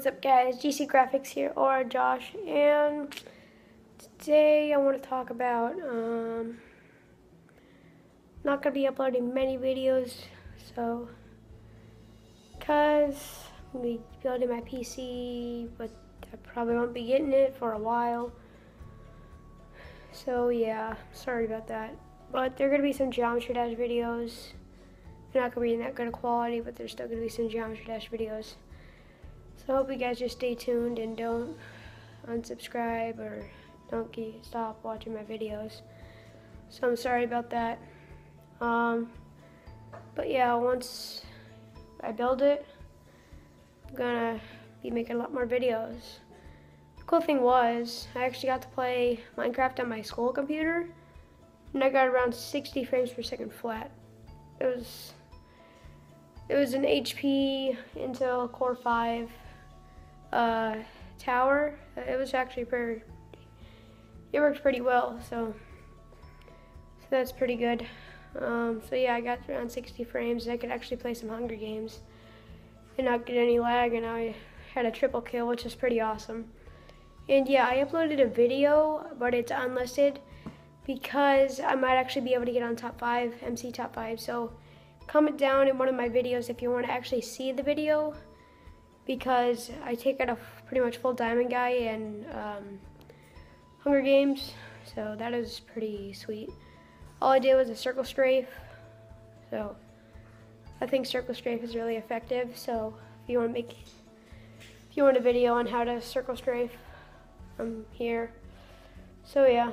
What's up guys, GC Graphics here, or Josh, and today I want to talk about, not going to be uploading many videos, so, because I'm going to be building my PC, but I probably won't be getting it for a while, so yeah, sorry about that, but there are going to be some Geometry Dash videos. They're not going to be in that good of quality, but there's still going to be some Geometry Dash videos. So I hope you guys just stay tuned and don't unsubscribe or don't stop watching my videos. So I'm sorry about that. But yeah, once I build it, I'm gonna be making a lot more videos. The cool thing was, I actually got to play Minecraft on my school computer, and I got around 60 frames per second flat. It was an HP Intel Core 5 tower. It was actually it worked pretty well, so that's pretty good. So yeah, I got around 60 frames. I could actually play some Hunger Games and not get any lag, and I had a triple kill, which is pretty awesome. And yeah, I uploaded a video, but it's unlisted because I might actually be able to get on top 5, MC top 5. So comment down in one of my videos if you want to actually see the video, because I take out a pretty much full diamond guy in Hunger Games, so that is pretty sweet. All I did was a circle strafe, so I think circle strafe is really effective. So if you want a video on how to circle strafe, I'm here. So yeah,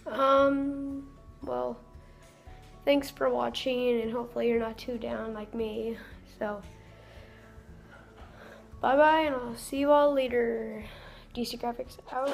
well, thanks for watching, and hopefully you're not too down like me. So bye-bye, and I'll see you all later. GC Graphics out.